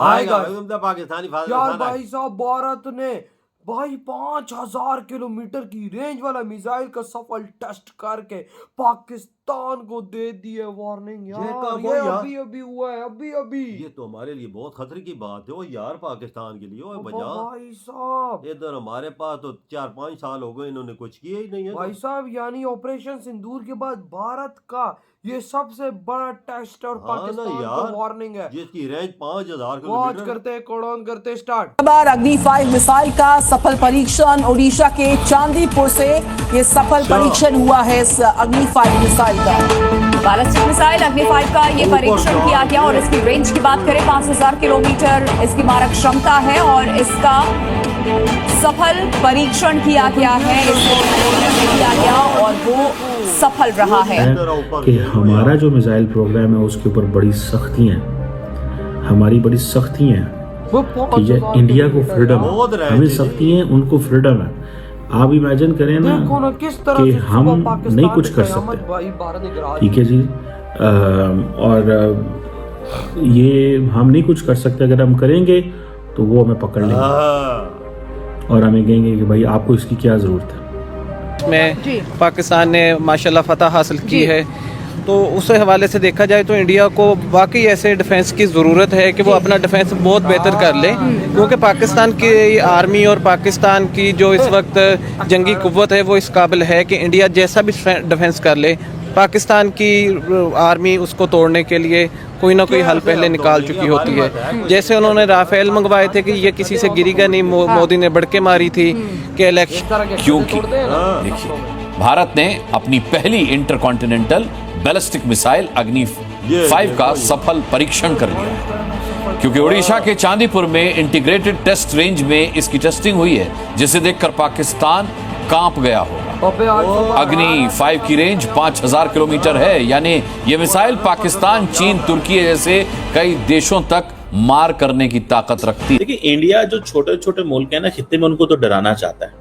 आएगा पाकिस्तानी यार भाई साहब। भारत ने भाई 5000 किलोमीटर की रेंज वाला मिसाइल का सफल टेस्ट करके पाकिस्तान को दे दी है वार्निंग यार। ये अभी अभी हुआ है, अभी अभी। ये तो हमारे लिए बहुत खतरे की बात है वो यार, पाकिस्तान के लिए। ओ भाई साहब इधर हमारे पास तो 4-5 साल हो गए, इन्होंने कुछ किया ही नहीं है भाई साहब। यानी ऑपरेशन सिंदूर के बाद भारत का ये सबसे बड़ा टेस्ट और पाकिस्तान को वार्निंग है, जिसकी रेंज 5000 किलोमीटर। करते हैं कोडाउन करते करते बार अग्नि 5 मिसाइल का सफल परीक्षण ओडिशा के चांदीपुर से ये सफल परीक्षण हुआ है इस अग्नि 5 मिसाइल का। बैलिस्टिक मिसाइल अग्नि 5 का ये परीक्षण किया गया और इसकी रेंज की बात करें 5000 किलोमीटर इसकी मारक क्षमता है और इसका सफल परीक्षण किया गया है, किया गया और वो सफल रहा है। कि हमारा जो मिसाइल प्रोग्राम है उसके ऊपर बड़ी सख्तियां, हमारी बड़ी सख्तियां, ठीक है। इंडिया को फ्रीडम है, हमें सख्तियां, उनको फ्रीडम है। आप इमेजिन करें ना कि हम नहीं कुछ कर सकते, ठीक है जी। और ये हम नहीं कुछ कर सकते, अगर हम करेंगे तो वो हमें पकड़ लेंगे और हमें कहेंगे कि भाई आपको इसकी क्या ज़रूरत है। में पाकिस्तान ने माशाल्लाह फतह हासिल की है, तो उस हवाले से देखा जाए तो इंडिया को वाकई ऐसे डिफेंस की ज़रूरत है कि वो अपना डिफेंस बहुत बेहतर कर ले, क्योंकि पाकिस्तान की आर्मी और पाकिस्तान की जो इस वक्त जंगी कुव्वत है वो इस काबिल है कि इंडिया जैसा भी डिफेंस कर ले, पाकिस्तान की आर्मी उसको तोड़ने के लिए कोई ना कोई हल पहले निकाल चुकी होती है। जैसे उन्होंने राफेल मंगवाए थे कि ये किसी से गिरेगा नहीं, मोदी ने बढ़के मारी थी कि इलेक्शन। क्योंकि देखिए भारत ने अपनी पहली इंटरकॉन्टिनेंटल बैलिस्टिक मिसाइल अग्नि 5 का सफल परीक्षण कर लिया, क्योंकि ओडिशा के चांदीपुर में इंटीग्रेटेड टेस्ट रेंज में इसकी टेस्टिंग हुई है, जिसे देखकर पाकिस्तान कांप गया होगा। अग्नि 5 की रेंज 5000 किलोमीटर है, यानी ये मिसाइल पाकिस्तान, चीन, तुर्की जैसे कई देशों तक मार करने की ताकत रखती है। देखिए इंडिया जो छोटे छोटे मुल्क है ना खित्ते में, उनको तो डराना चाहता है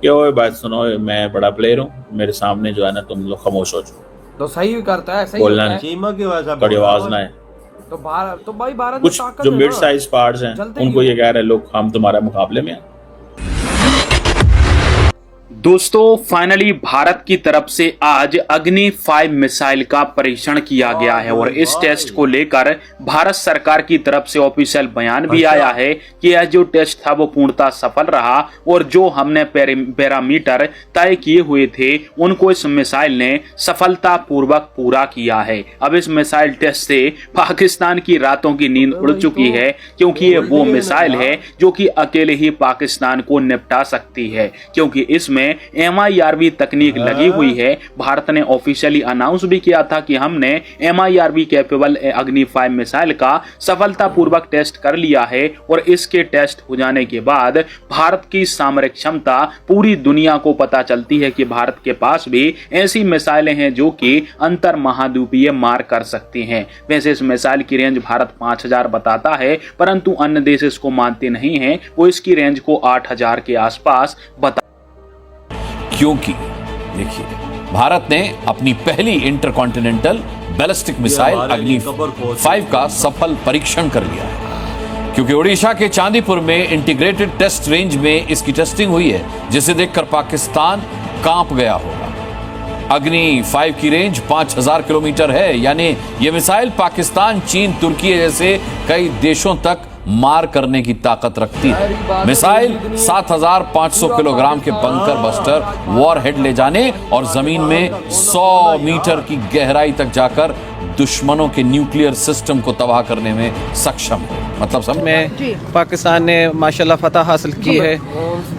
कि ओए बात सुनो, मैं बड़ा प्लेयर हूँ, मेरे सामने जो है ना तुम लोग खामोश हो जाओ। तो सही करता है, सही बोलना नहीं, बड़ी आवाज ना है। तो भाई भारत कुछ जो मिड साइज पार्ट्स हैं उनको ये कह रहे हैं लोग हम तुम्हारे मुकाबले में हैं। दोस्तों फाइनली भारत की तरफ से आज अग्नि 5 मिसाइल का परीक्षण किया गया है और इस टेस्ट को लेकर भारत सरकार की तरफ से ऑफिशियल बयान भी आया है कि यह जो टेस्ट था वो पूर्णतः सफल रहा और जो हमने पैरामीटर तय किए हुए थे उनको इस मिसाइल ने सफलतापूर्वक पूरा किया है। अब इस मिसाइल टेस्ट से पाकिस्तान की रातों की नींद उड़ चुकी है, क्योंकि ये वो मिसाइल है जो कि अकेले ही पाकिस्तान को निपटा सकती है, क्योंकि इसमें MIRV तकनीक लगी हुई है। भारत ने ऑफिशियली अनाउंस भी किया था कि हमने MIRV कैपेबल अग्नि 5 मिसाइल का सफलतापूर्वक टेस्ट कर लिया है और इसके टेस्ट हो जाने के बाद भारत की सामरिक क्षमता पूरी दुनिया को पता चलती है कि भारत के पास भी ऐसी मिसाइलें हैं जो कि अंतर महाद्वीपीय मार कर सकती हैं। वैसे इस मिसाइल की रेंज भारत 5000 बताता है, परंतु अन्य देश इसको मानते नहीं हैं, वो इसकी रेंज को 8000 के आसपास बता। क्योंकि देखिए भारत ने अपनी पहली इंटरकॉन्टिनेंटल बैलिस्टिक मिसाइल अग्नि 5 का सफल परीक्षण कर लिया है, क्योंकि ओडिशा के चांदीपुर में इंटीग्रेटेड टेस्ट रेंज में इसकी टेस्टिंग हुई है, जिसे देखकर पाकिस्तान कांप गया होगा। अग्नि 5 की रेंज 5000 किलोमीटर है, यानी ये मिसाइल पाकिस्तान, चीन, तुर्की जैसे कई देशों तक मार करने की ताकत रखती है। मिसाइल 7500 किलोग्राम के बंकर बस्टर वॉरहेड ले जाने और जमीन में 100 मीटर की गहराई तक जाकर दुश्मनों के न्यूक्लियर सिस्टम को तबाह करने में सक्षम है। मतलब सब में पाकिस्तान ने माशाल्लाह फतह हासिल की है,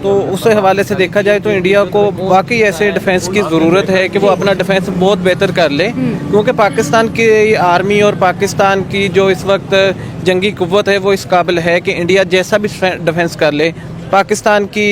तो उस हवाले से देखा जाए तो इंडिया को वाकई ऐसे डिफेंस की ज़रूरत है कि वो अपना डिफेंस बहुत बेहतर कर ले, क्योंकि पाकिस्तान की आर्मी और पाकिस्तान की जो इस वक्त जंगी कुव्वत है वो इस काबिल है कि इंडिया जैसा भी डिफेंस कर ले, पाकिस्तान की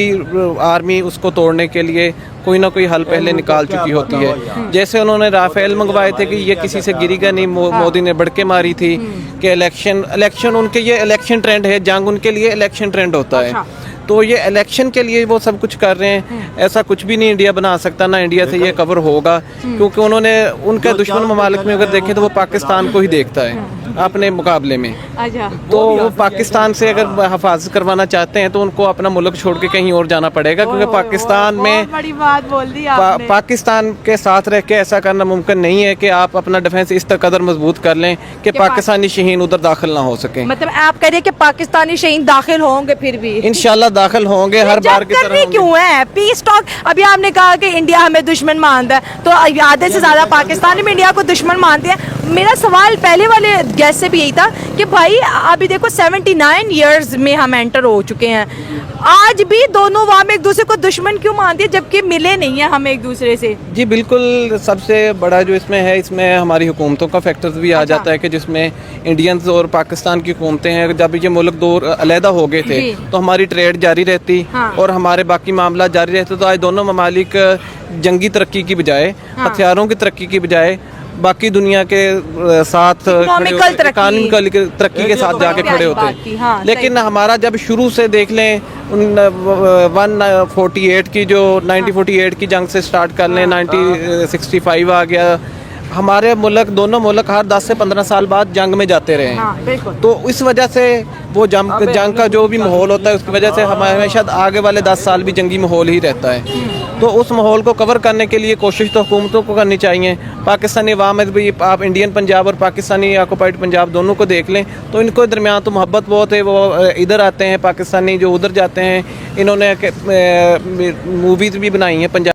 आर्मी उसको तोड़ने के लिए कोई ना कोई हल पहले निकाल चुकी होती है। जैसे उन्होंने राफेल मंगवाए थे कि ये किसी से गिरेगा नहीं, मोदी ने बढ़के मारी थी कि इलेक्शन उनके ये इलेक्शन ट्रेंड है, जंग उनके लिए इलेक्शन ट्रेंड होता है, तो ये इलेक्शन के लिए वो सब कुछ कर रहे हैं। ऐसा कुछ भी नहीं इंडिया बना सकता, ना इंडिया से ये कवर होगा, क्योंकि उन्होंने उनके दुश्मन ममालिक में अगर देखें तो वो पाकिस्तान को ही देखता है। अपने मुकाबले में। अच्छा, तो वो पाकिस्तान से अगर हिफाजत करवाना चाहते हैं तो उनको अपना मुल्क छोड़ के कहीं और जाना पड़ेगा, क्योंकि पाकिस्तान में बड़ी बात बोल दी आपने। पाकिस्तान के साथ रह के ऐसा करना मुमकिन नहीं है कि आप अपना डिफेंस इस कदर मजबूत कर लें कि पाकिस्तानी शहीन उधर दाखिल ना हो सके। मतलब आप कह रहे हैं कि पाकिस्तानी शहीद दाखिल होंगे फिर भी? इंशाल्लाह दाखिल होंगे, हर बार की तरह होंगे। क्यों है पीस टॉक? अभी आपने कहा कि इंडिया हमें दुश्मन मानता है, तो आधे से ज्यादा पाकिस्तानी में इंडिया को दुश्मन मानते हैं। मेरा सवाल पहले वाले गैस से भी यही था कि भाई अभी देखो 79 इयर्स में हम एंटर हो चुके हैं, आज भी दोनों वाम एक दूसरे को दुश्मन क्यों मानती है जबकि मिले नहीं है हम एक दूसरे से? जी बिल्कुल, सबसे बड़ा जो इसमें है, इसमें हमारी हुकूमतों का फैक्टर भी आ जाता है कि जिसमें इंडियंस और पाकिस्तान की हुकूमतें हैं, जब ये मुल्क दो अलहदा हो गए थे तो हमारी ट्रेड जारी रहती और हमारे बाकी मामला जारी रहते, तो आज दोनों ममालिक जंगी तरक्की की बजाय, हथियारों की तरक्की की बजाय बाकी दुनिया के साथ इकोनॉमिकल तरक्की के साथ जाके खड़े होते हैं। लेकिन हमारा जब शुरू से देख लें 1948 की जो 1948 की जंग से स्टार्ट कर लें, 1965 आ गया, हमारे मुल्क दोनों मुल्क हर 10 से 15 साल बाद जंग में जाते रहे हैं। तो इस वजह से वो जंग का जो भी माहौल होता है उसकी वजह से हमारे हमेशा आगे वाले 10 साल भी जंगी माहौल ही रहता है। तो उस माहौल को कवर करने के लिए कोशिश तो हुकूमतों को करनी चाहिए। पाकिस्तानी अवाम में भी आप इंडियन पंजाब और पाकिस्तानी ऑक्युपाइड पंजाब दोनों को देख लें तो इनको दरमियान तो मोहब्बत बहुत है, वो इधर आते हैं, पाकिस्तानी जो उधर जाते हैं। इन्होंने मूवीज़ भी बनाई हैं पंजाब।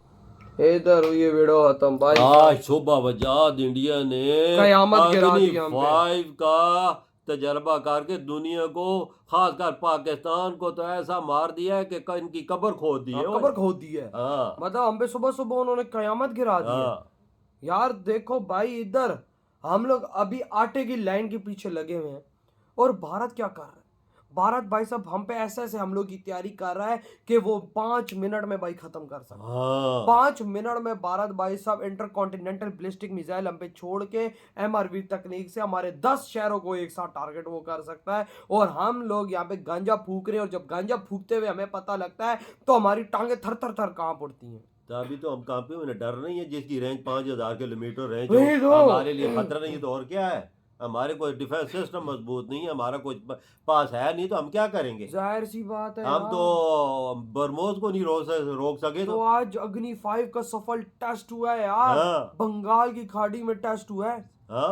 इधर ये वीडियो खत्म भाई। आज सुबह वजाद इंडिया ने कयामत गिरा दी हम पे। 5 का तजर्बा करके दुनिया को, खासकर पाकिस्तान को तो ऐसा मार दिया है कि इनकी कब्र खोद दी है। कब्र खोद दी है। मतलब हम पे सुबह सुबह उन्होंने कयामत गिरा दी है। यार देखो भाई, इधर हम लोग अभी आटे की लाइन के पीछे लगे हुए हैं और भारत क्या कर रहा है? भारत भाई साहब हम पे ऐसे ऐसे हमलों की तैयारी कर रहा है कि वो 5 मिनट में भाई खत्म कर सकता है। 5 मिनट में भारत भाई साहब इंटरकॉन्टिनेंटल बैलिस्टिक मिसाइल हम पे छोड़ के MRV तकनीक से हमारे 10 शहरों को एक साथ टारगेट वो कर सकता है। और हम लोग यहाँ पे गांजा फूक रहे हैं और जब गांजा फूकते हुए हमें पता लगता है तो हमारी टांगे थर थर थर कांप उठती हैं। अभी तो हम कांपे हुए, डर नहीं है जिसकी रेंज 5000 किलोमीटर रेंज हमारे लिए खतरा नहीं है, तो और क्या है? हमारे कोई डिफेंस सिस्टम मजबूत नहीं है, हमारा कुछ पास है नहीं, तो हम क्या करेंगे? जाहिर सी बात है, हम तो बरमोस को नहीं रोक सके। तो आज अग्नि 5 का सफल टेस्ट हुआ है यार। बंगाल की खाड़ी में टेस्ट हुआ है।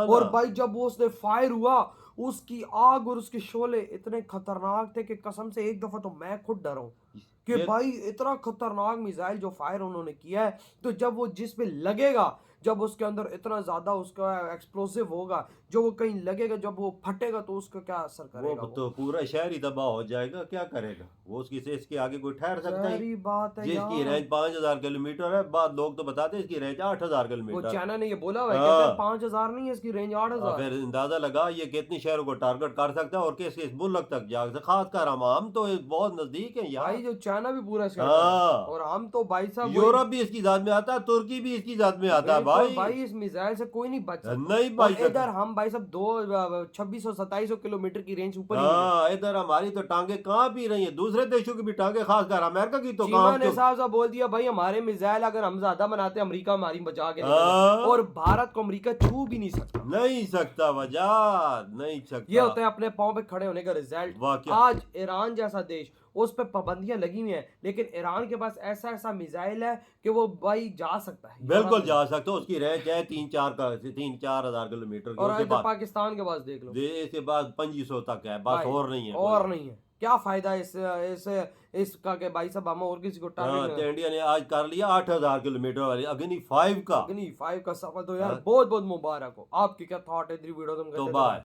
और भाई जब वो उसने फायर हुआ, उसकी आग और उसके शोले इतने खतरनाक थे कि कसम से एक दफा तो मैं खुद डरा हूं कि भाई इतना खतरनाक मिसाइल जो फायर उन्होंने किया है, तो जब वो जिस पे लगेगा, जब उसके अंदर इतना ज्यादा उसका एक्सप्लोसिव होगा, जो वो कहीं लगेगा, जब वो फटेगा तो उसका क्या असर करेगा? वो तो पूरा शहर ही तबाह हो जाएगा। क्या करेगा वो? उसकी से इसके आगे कोई ठहर सकता है? बात है जिसकी रेंज 5000 किलोमीटर है, बाद लोग तो बताते हैं इसकी रेंज 8000 किलोमीटर। वो चाइना ने ये बोला हुआ है 5000 नहीं है इसकी रेंज 8000। फिर अंदाजा लगा ये कितनी शहरों को टारगेट कर सकता है और किस किस मुल्क तक जा सकता है। खासकर हम तो बहुत नजदीक है यार। भाई जो चाइना भी पूरा और हम तो भाई साहब यूरोप भी इसकी जात में आता है, तुर्की भी इसकी जात में आता है। भाई इस मिसाइल से कोई नहीं बच सकता। नहीं बच सकता। इधर हम भाई साहब 2600-2700 किलोमीटर की रेंज ऊपर ही। इधर हमारी तो टांगे कहाँ भी रही है, दूसरे देशों की भी टांगे, खासकर अमेरिका की तो कहाँ ने साहब बोल दिया भाई हमारे मिसाइल अगर हम ज्यादा बनाते अमेरिका हमारी बचा के और भारत को अमेरिका छू भी नहीं सकता। वजह नहीं सकता। ये होता है अपने पाँव पे खड़े होने का रिजल्ट। आज ईरान जैसा देश, उस पर पाबंदियां लगी हुई हैं, लेकिन ईरान के पास ऐसा मिसाइल है कि वो भाई जा सकता है। बिल्कुल जा सकता है। उसकी रेंज है 3-4 हजार किलोमीटर। और पाकिस्तान के पास देख लो, इसके बाद 2500 तक है, बस और नहीं है। और नहीं है। क्या फायदा इसका के भाई साहब हम और किसी को टारगेट। इंडिया ने आज कर लिया 8000 किलोमीटर वाली अग्नि 5 का सफल। तो यार बहुत बहुत मुबारक हो। आपकी क्या थॉट है वीडियो? तो बाय।